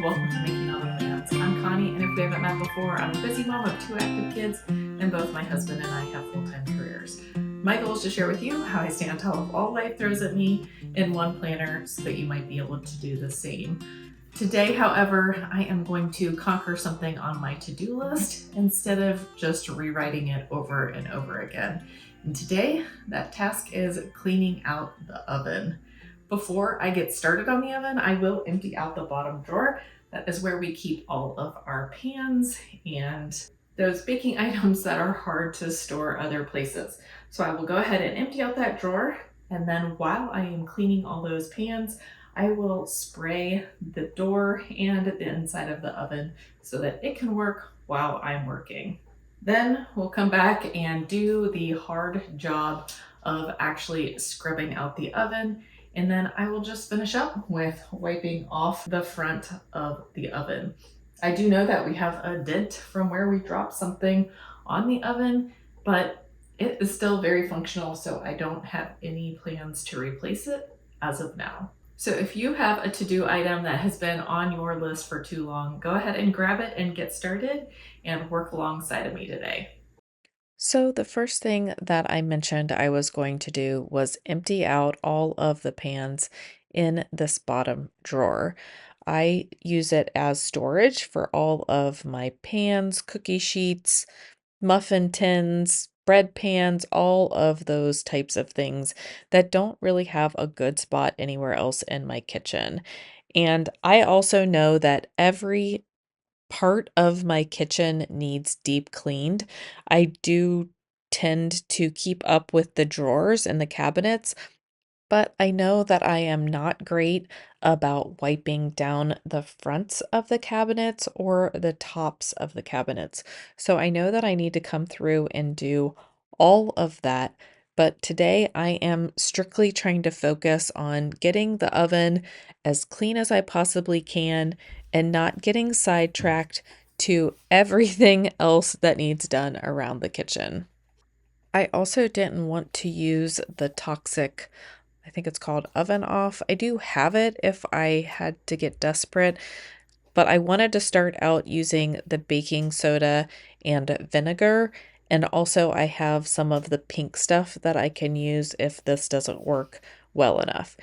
welcome to Making Other Lands. I'm Connie, and if we haven't met before, I'm a busy mom of 2 active kids, and both my husband and I have full-time careers. My goal is to share with you how I stay on top of all life throws at me in one planner so that you might be able to do the same. Today, however, I am going to conquer something on my to-do list instead of just rewriting it over and over again. And today, that task is cleaning out the oven. Before I get started on the oven, I will empty out the bottom drawer. That is where we keep all of our pans and those baking items that are hard to store other places. So I will go ahead and empty out that drawer, and then while I am cleaning all those pans, I will spray the door and the inside of the oven so that it can work while I'm working. Then we'll come back and do the hard job of actually scrubbing out the oven. And then I will just finish up with wiping off the front of the oven. I do know that we have a dent from where we dropped something on the oven, but it is still very functional, so I don't have any plans to replace it as of now. So if you have a to-do item that has been on your list for too long, go ahead and grab it and get started and work alongside of me today. So, the first thing that I mentioned I was going to do was empty out all of the pans in this bottom drawer. I use it as storage for all of my pans, cookie sheets, muffin tins, bread pans, all of those types of things that don't really have a good spot anywhere else in my kitchen. And I also know that every part of my kitchen needs deep cleaned. I do tend to keep up with the drawers and the cabinets, but I know that I am not great about wiping down the fronts of the cabinets or the tops of the cabinets. So I know that I need to come through and do all of that. But today I am strictly trying to focus on getting the oven as clean as I possibly can and not getting sidetracked to everything else that needs done around the kitchen. I also didn't want to use the toxic, I think it's called Oven Off. I do have it if I had to get desperate, but I wanted to start out using the baking soda and vinegar. And also, I have some of the pink stuff that I can use if this doesn't work well enough.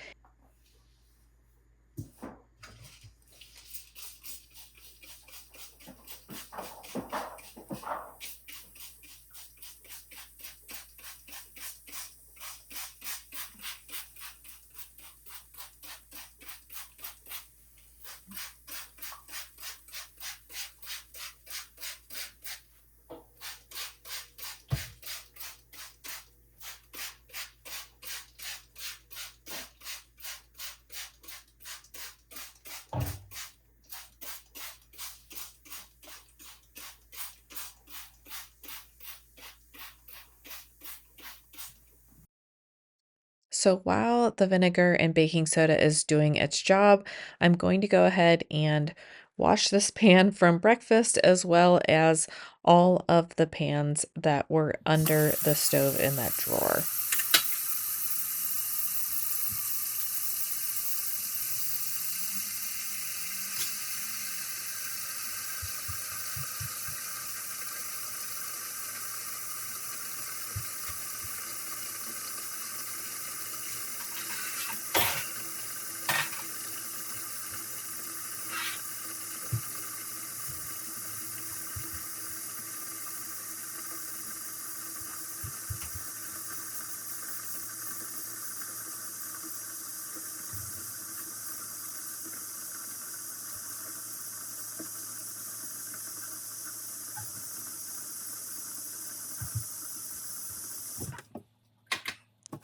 So while the vinegar and baking soda is doing its job, I'm going to go ahead and wash this pan from breakfast as well as all of the pans that were under the stove in that drawer.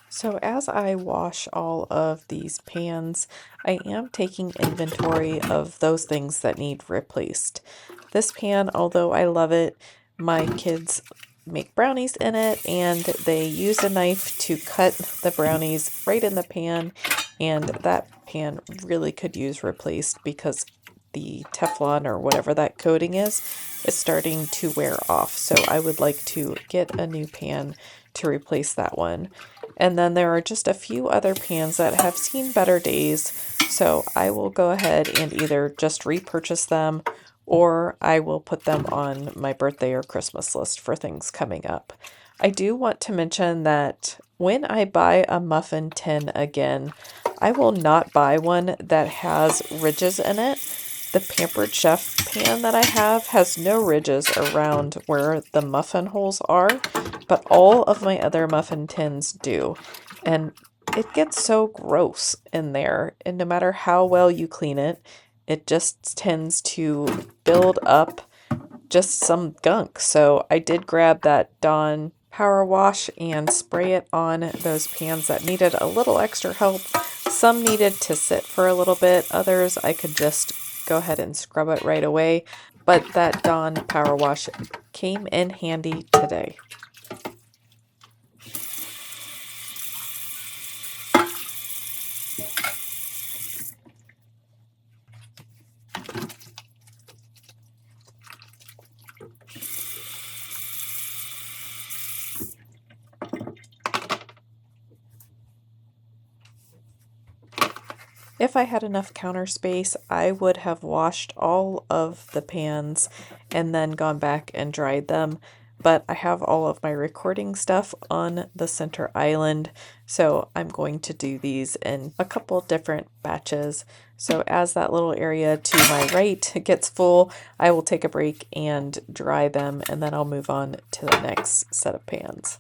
So as I wash all of these pans, I am taking inventory of those things that need replaced. This pan, although I love it, my kids make brownies in it and they use a knife to cut the brownies right in the pan, and that pan really could use replaced because the Teflon or whatever that coating is starting to wear off. So I would like to get a new pan to replace that one. And then there are just a few other pans that have seen better days, so I will go ahead and either just repurchase them or I will put them on my birthday or Christmas list for things coming up. I do want to mention that when I buy a muffin tin again, I will not buy one that has ridges in it. The Pampered Chef pan that I have has no ridges around where the muffin holes are, but all of my other muffin tins do. And it gets so gross in there, and no matter how well you clean it, it just tends to build up just some gunk. So I did grab that Dawn Power Wash and spray it on those pans that needed a little extra help. Some needed to sit for a little bit, others I could just go ahead and scrub it right away. But that Dawn Power Wash came in handy today. If I had enough counter space, I would have washed all of the pans and then gone back and dried them. But I have all of my recording stuff on the center island, so I'm going to do these in a couple different batches. So as that little area to my right gets full, I will take a break and dry them, and then I'll move on to the next set of pans.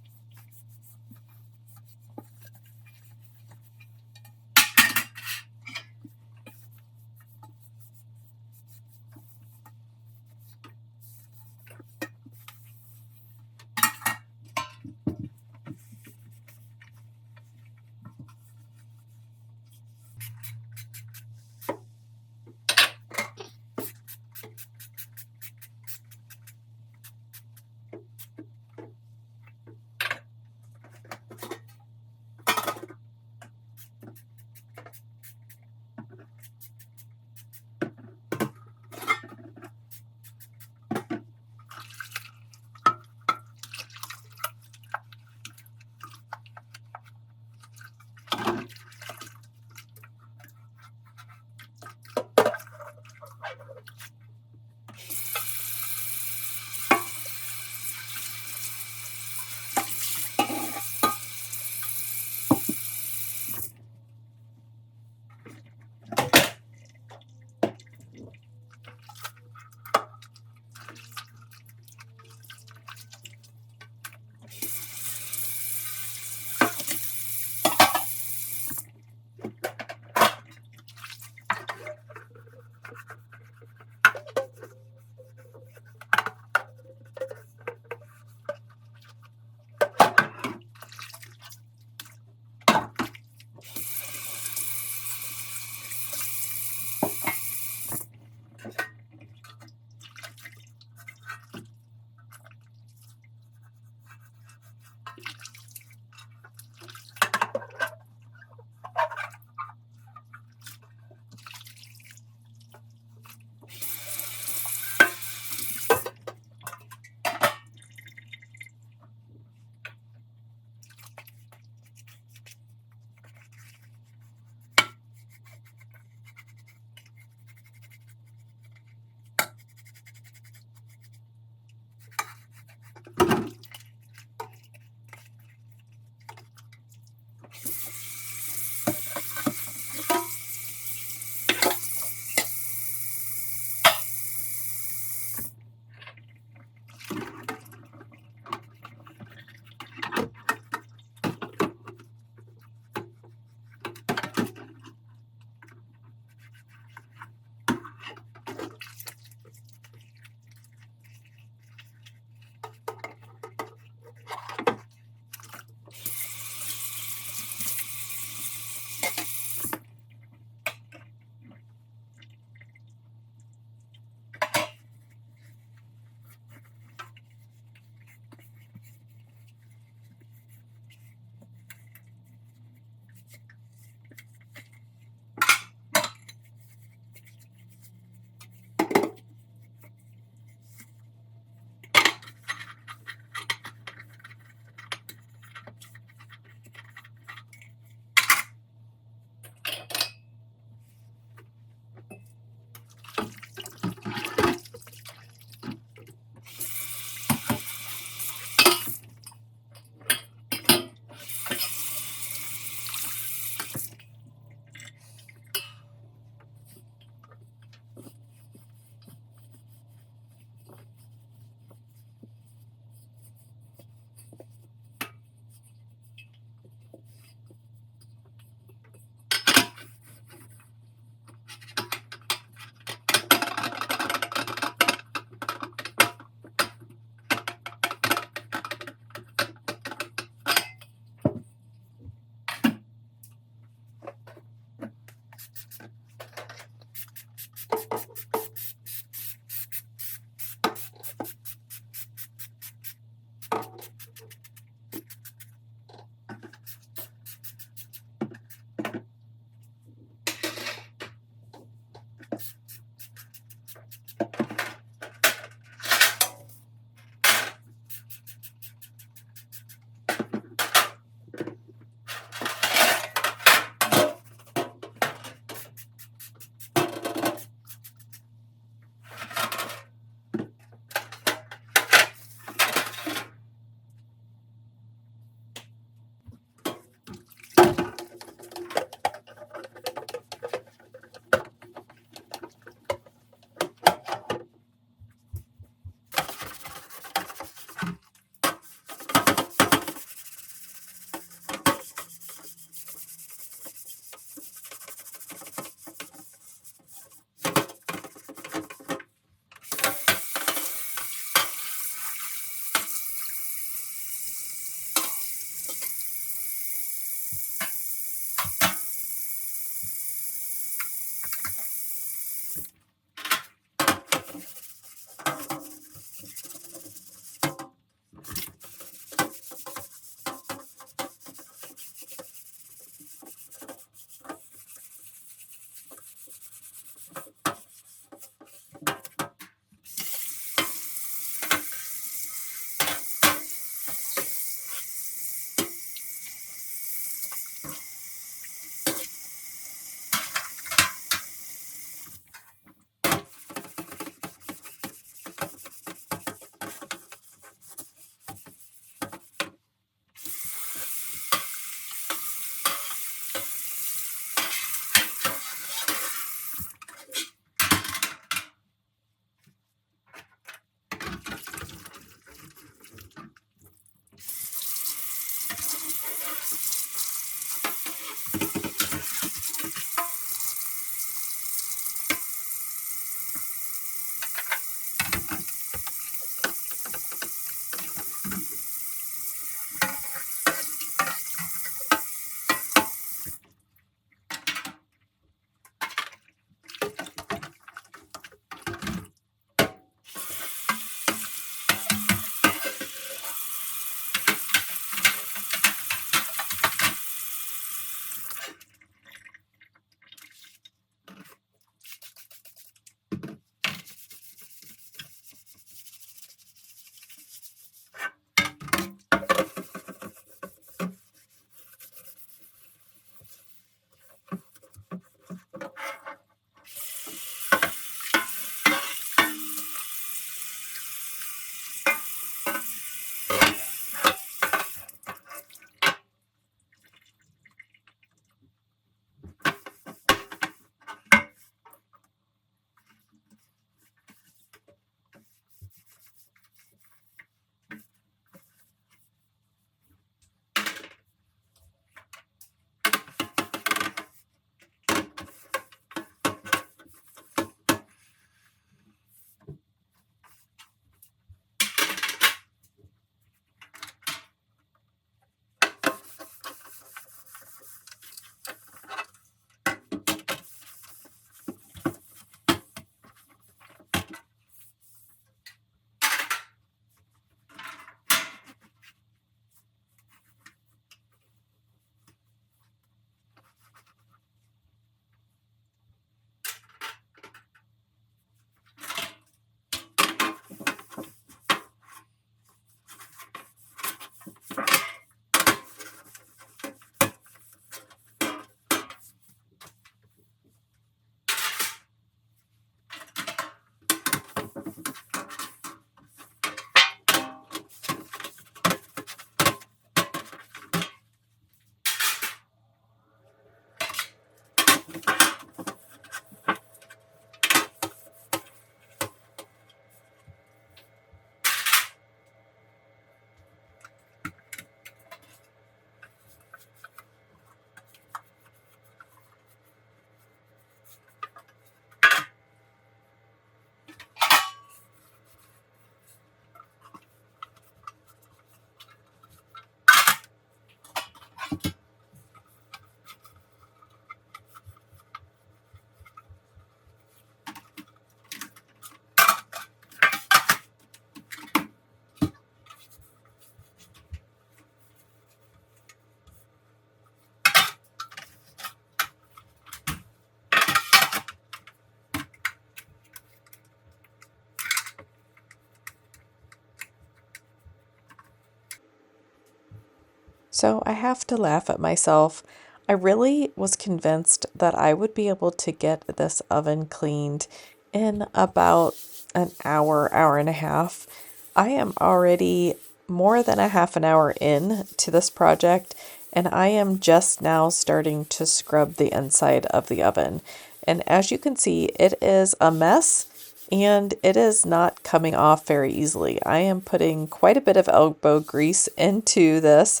So I have to laugh at myself. I really was convinced that I would be able to get this oven cleaned in about an hour, hour and a half. I am already more than a half an hour in to this project, and I am just now starting to scrub the inside of the oven. And as you can see, it is a mess and it is not coming off very easily. I am putting quite a bit of elbow grease into this,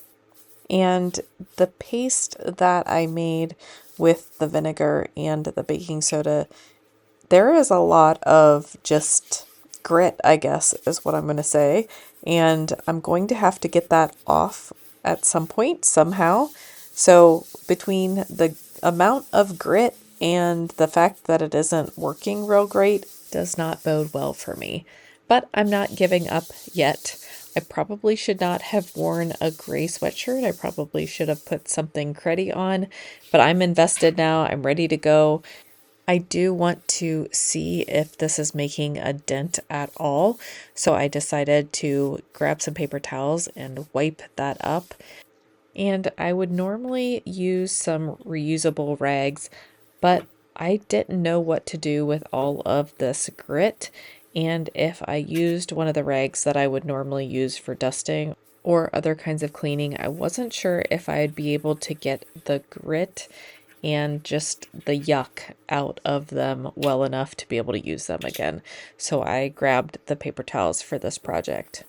and the paste that I made with the vinegar and the baking soda, there is a lot of just grit, I guess, is what I'm going to say. And I'm going to have to get that off at some point somehow. So, between the amount of grit and the fact that it isn't working real great, does not bode well for me. But I'm not giving up yet. I probably should not have worn a gray sweatshirt. I probably should have put something cruddy on, but I'm invested now. I'm ready to go. I do want to see if this is making a dent at all. So I decided to grab some paper towels and wipe that up. And I would normally use some reusable rags, but I didn't know what to do with all of this grit. And if I used one of the rags that I would normally use for dusting or other kinds of cleaning, I wasn't sure if I'd be able to get the grit and just the yuck out of them well enough to be able to use them again. So I grabbed the paper towels for this project.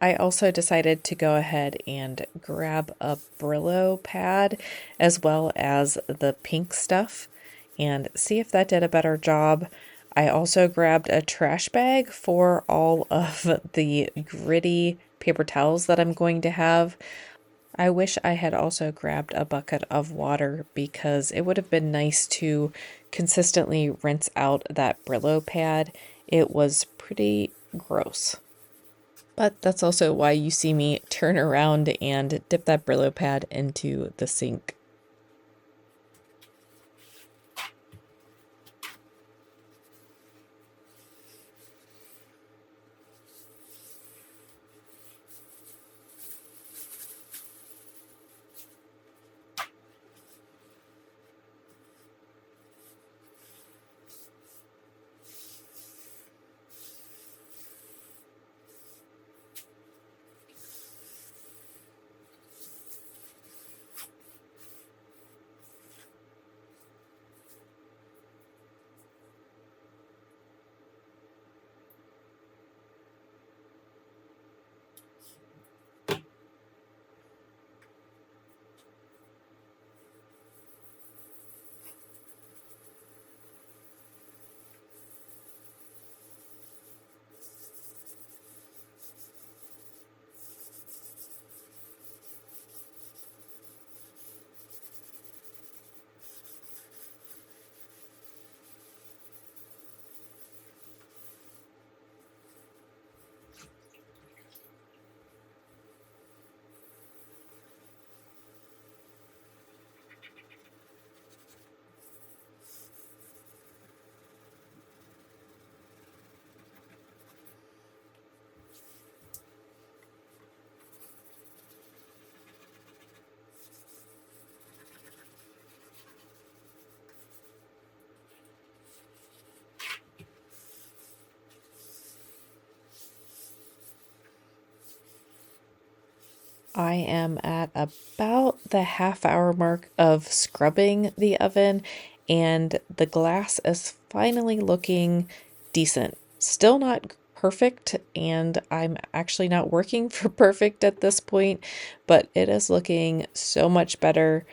I also decided to go ahead and grab a Brillo pad as well as the pink stuff and see if that did a better job. I also grabbed a trash bag for all of the gritty paper towels that I'm going to have. I wish I had also grabbed a bucket of water because it would have been nice to consistently rinse out that Brillo pad. It was pretty gross. But that's also why you see me turn around and dip that Brillo pad into the sink. I am at about the half-hour mark of scrubbing the oven, and the glass is finally looking decent. Still not perfect, and I'm actually not working for perfect at this point, but it is looking so much better.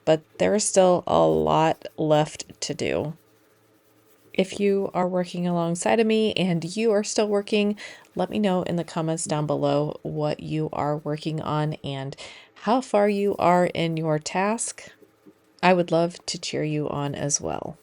But there's still a lot left to do. If you are working alongside of me and you are still working, let me know in the comments down below what you are working on and how far you are in your task. I would love to cheer you on as well.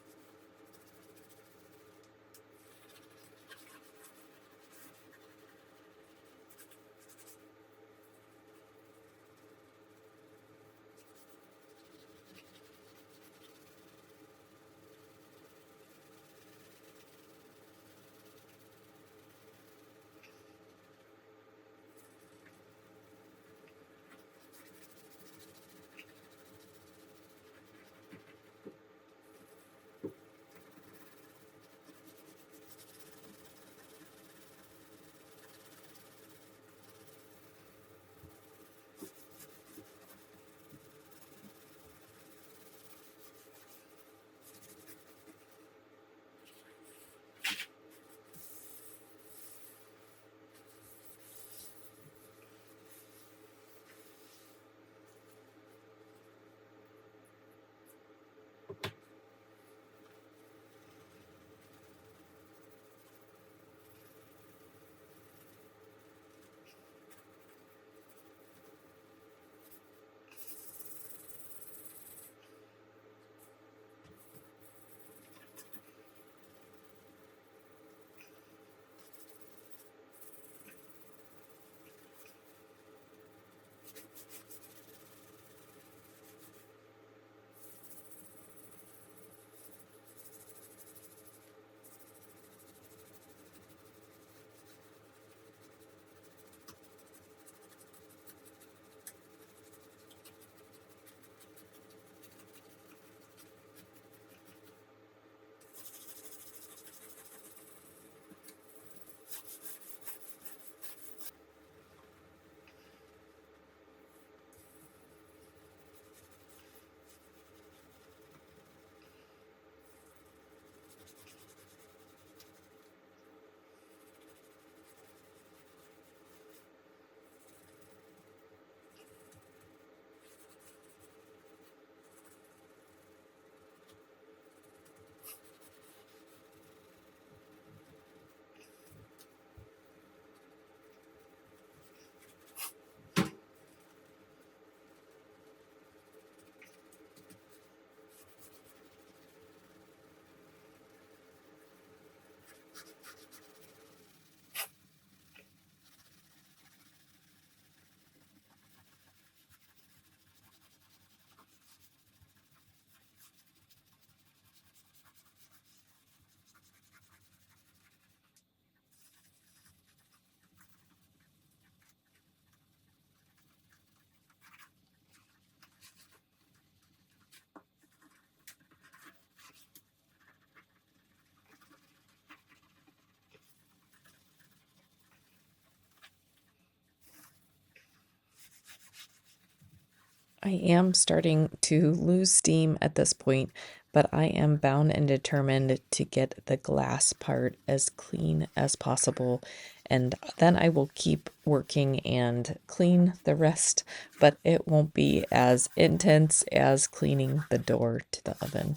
I am starting to lose steam at this point, but I am bound and determined to get the glass part as clean as possible. And then I will keep working and clean the rest, but it won't be as intense as cleaning the door to the oven.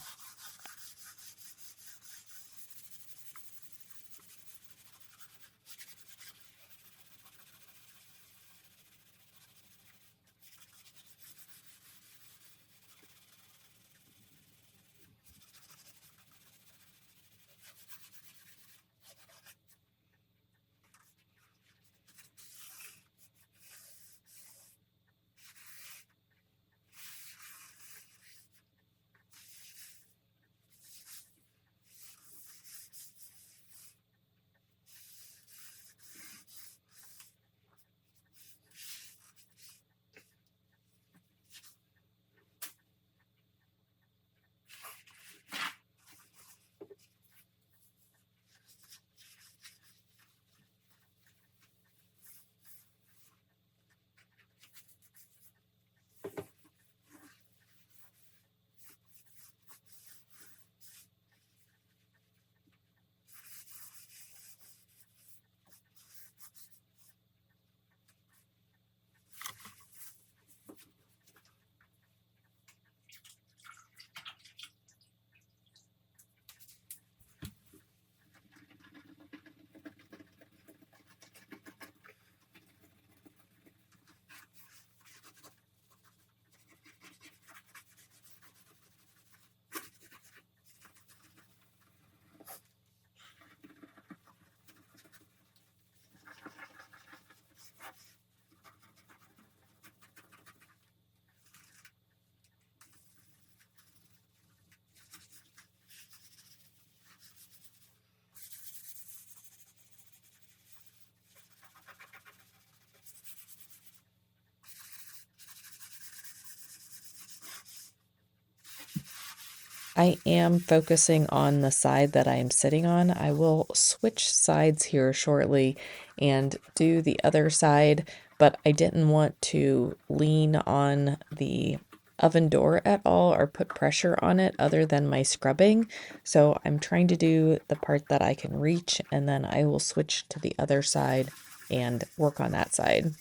I am focusing on the side that I am sitting on. I will switch sides here shortly and do the other side, but I didn't want to lean on the oven door at all or put pressure on it other than my scrubbing. So I'm trying to do the part that I can reach, and then I will switch to the other side and work on that side.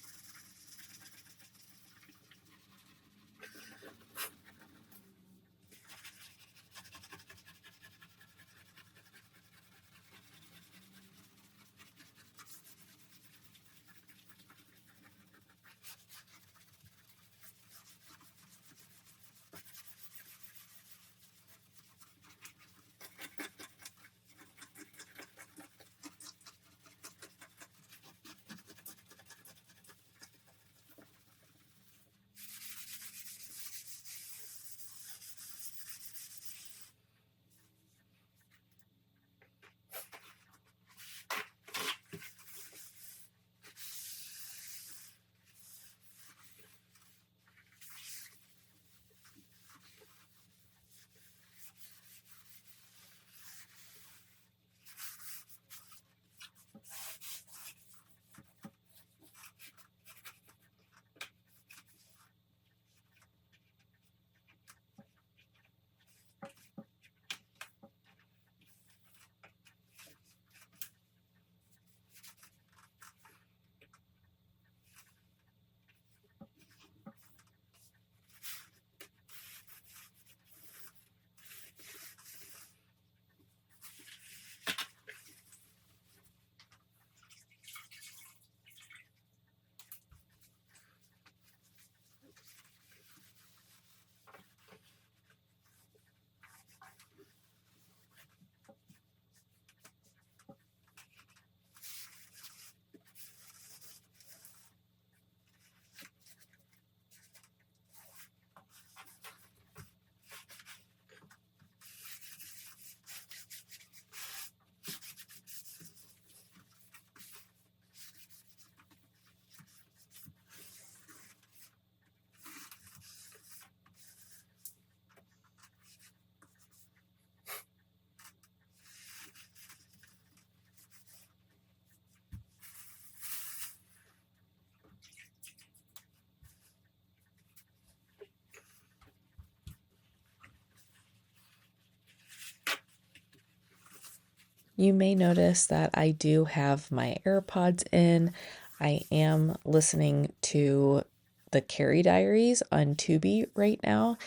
You may notice that I do have my AirPods in. I am listening to the Carrie Diaries on Tubi right now.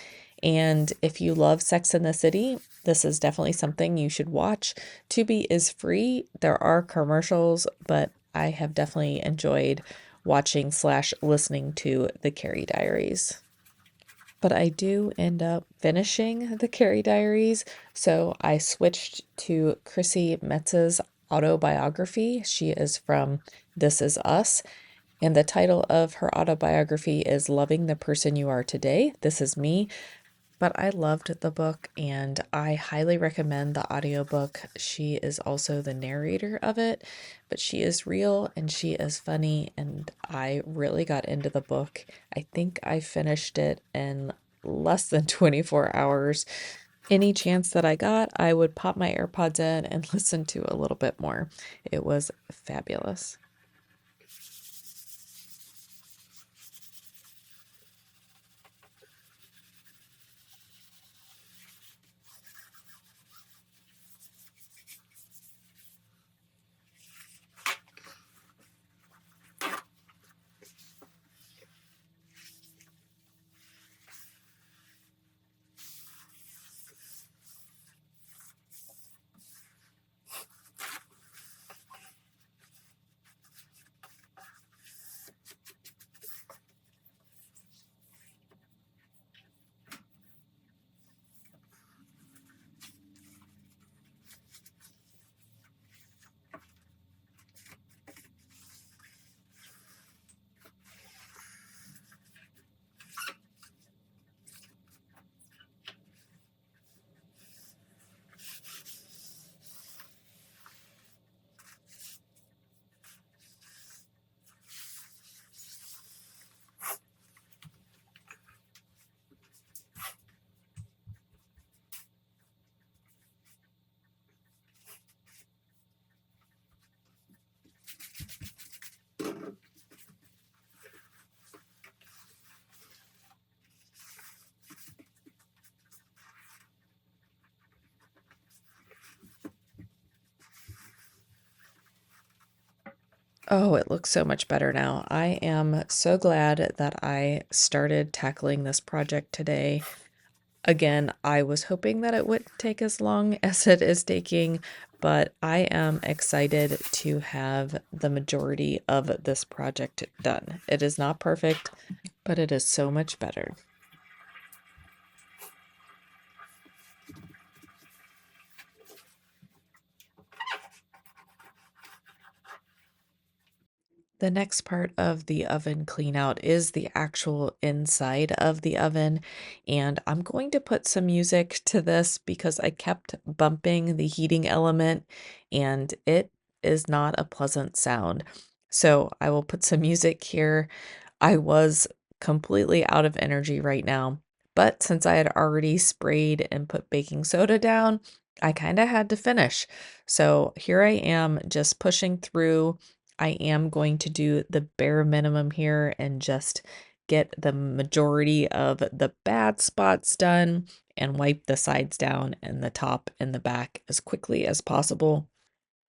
And if you love Sex and the City, this is definitely something you should watch. Tubi is free. There are commercials, but I have definitely enjoyed watching slash listening to the Carrie Diaries. But I do end up finishing the Carrie Diaries, so I switched to Chrissy Metz's autobiography. She is from This Is Us, and the title of her autobiography is Loving the Person You Are Today. This is me. But I loved the book and I highly recommend the audiobook. She is also the narrator of it, but she is real and she is funny, and I really got into the book. I think I finished it in less than 24 hours. Any chance that I got, I would pop my AirPods in and listen to a little bit more. It was fabulous. Oh, it looks so much better now. I am so glad that I started tackling this project today. Again, I was hoping that it wouldn't take as long as it is taking, but I am excited to have the majority of this project done. It is not perfect, but it is so much better. The next part of the oven clean out is the actual inside of the oven. And I'm going to put some music to this because I kept bumping the heating element and it is not a pleasant sound. So I will put some music here. I was completely out of energy right now, but since I had already sprayed and put baking soda down, I kind of had to finish. So here I am just pushing through. I am going to do the bare minimum here and just get the majority of the bad spots done and wipe the sides down and the top and the back as quickly as possible.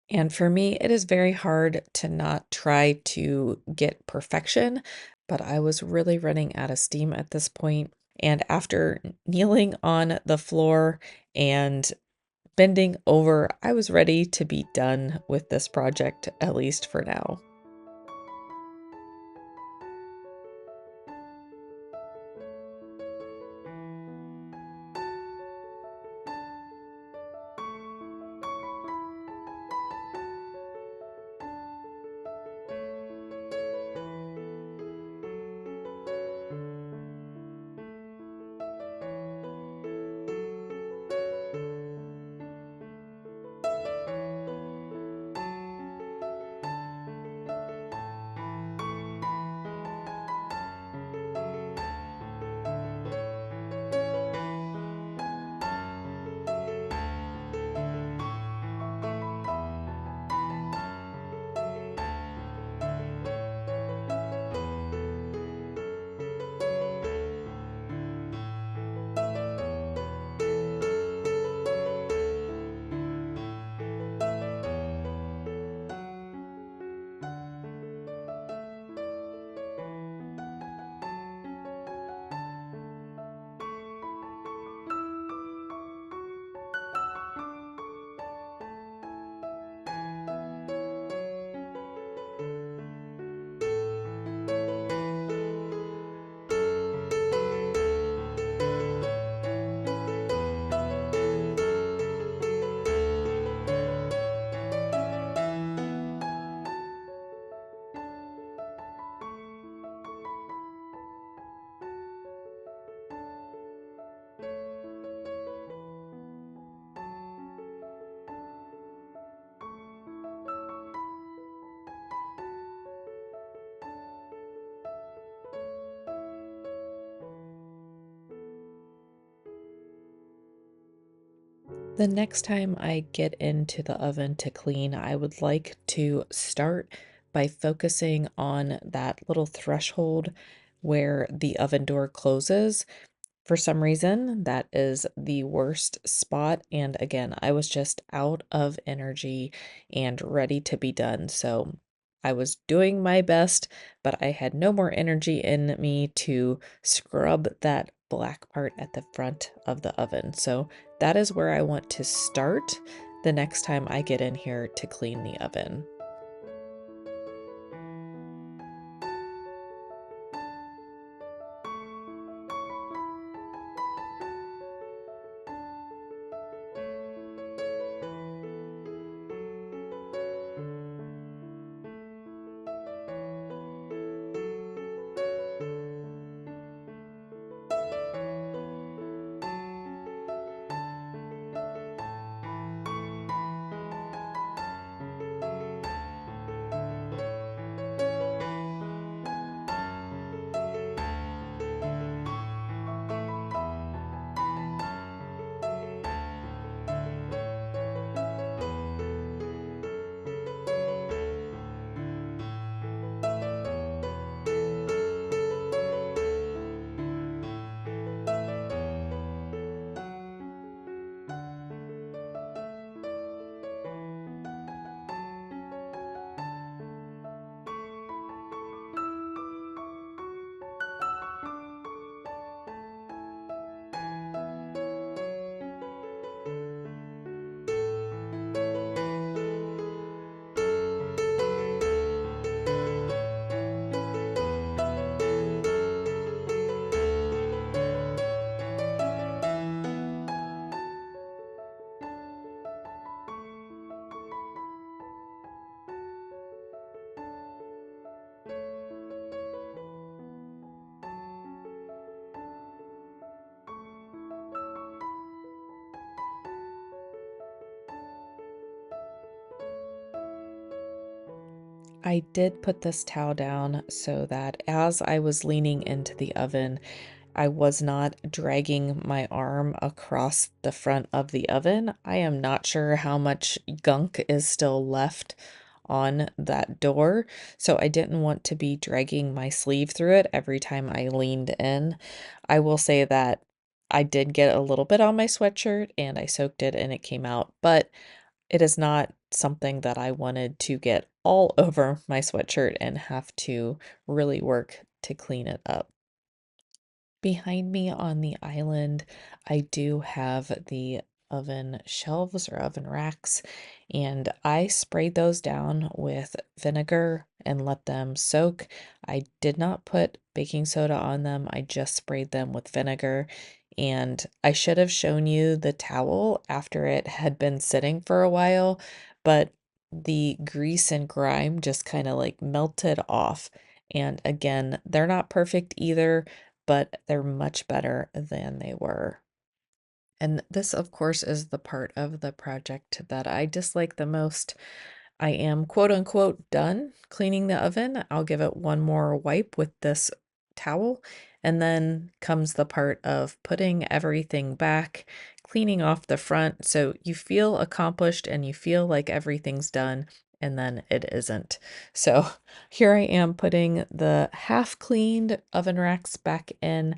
And for me, it is very hard to not try to get perfection, but I was really running out of steam at this point. And after kneeling on the floor and bending over, I was ready to be done with this project, at least for now. The next time I get into the oven to clean, I would like to start by focusing on that little threshold where the oven door closes. For some reason, that is the worst spot. And again, I was just out of energy and ready to be done. So I was doing my best, but I had no more energy in me to scrub that black part at the front of the oven. So that is where I want to start the next time I get in here to clean the oven. I did put this towel down so that as I was leaning into the oven, I was not dragging my arm across the front of the oven. I am not sure how much gunk is still left on that door, so I didn't want to be dragging my sleeve through it every time I leaned in. I will say that I did get a little bit on my sweatshirt and I soaked it and it came out, but it is not something that I wanted to get all over my sweatshirt and have to really work to clean it up. Behind me on the island, I do have the oven shelves or oven racks, and I sprayed those down with vinegar and let them soak. I did not put baking soda on them, I just sprayed them with vinegar. And I should have shown you the towel after it had been sitting for a while, but the grease and grime just kind of like melted off. And again, they're not perfect either, but they're much better than they were. And this, of course, is the part of the project that I dislike the most. I am quote unquote done cleaning the oven. I'll give it one more wipe with this towel. And then comes the part of putting everything back, cleaning off the front. So you feel accomplished and you feel like everything's done, and then it isn't. So here I am putting the half cleaned oven racks back in.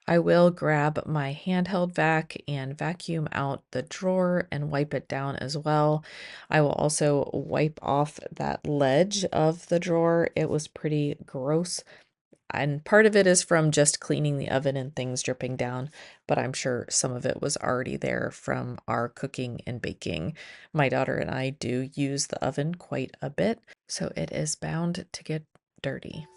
I will grab my handheld vac and vacuum out the drawer and wipe it down as well. I will also wipe off that ledge of the drawer. It was pretty gross. And part of it is from just cleaning the oven and things dripping down, but I'm sure some of it was already there from our cooking and baking. My daughter and I do use the oven quite a bit, so it is bound to get dirty.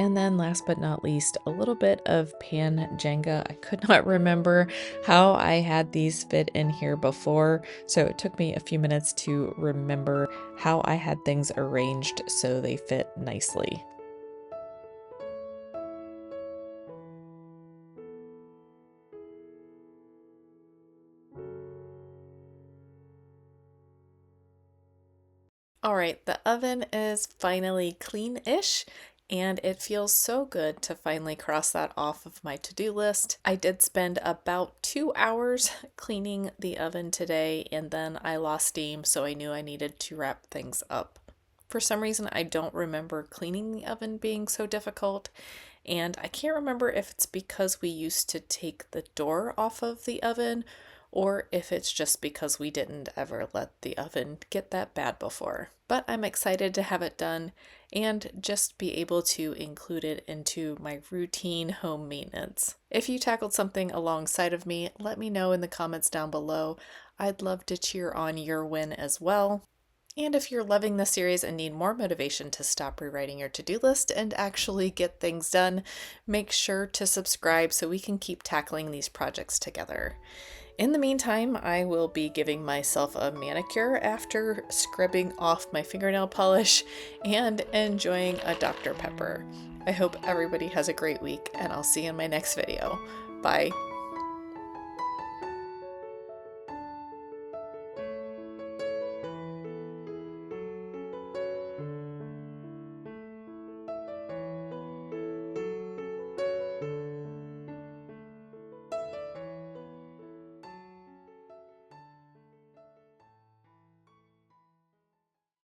And then last but not least, a little bit of pan Jenga. I could not remember how I had these fit in here before, so it took me a few minutes to remember how I had things arranged so they fit nicely. All right, the oven is finally clean-ish, and it feels so good to finally cross that off of my to-do list. I did spend about 2 hours cleaning the oven today, and then I lost steam, so I knew I needed to wrap things up. For some reason, I don't remember cleaning the oven being so difficult, and I can't remember if it's because we used to take the door off of the oven or if it's just because we didn't ever let the oven get that bad before. But I'm excited to have it done and just be able to include it into my routine home maintenance. If you tackled something alongside of me, let me know in the comments down below. I'd love to cheer on your win as well. And if you're loving the series and need more motivation to stop rewriting your to-do list and actually get things done, make sure to subscribe so we can keep tackling these projects together. In the meantime, I will be giving myself a manicure after scrubbing off my fingernail polish and enjoying a Dr. Pepper. I hope everybody has a great week, and I'll see you in my next video. Bye.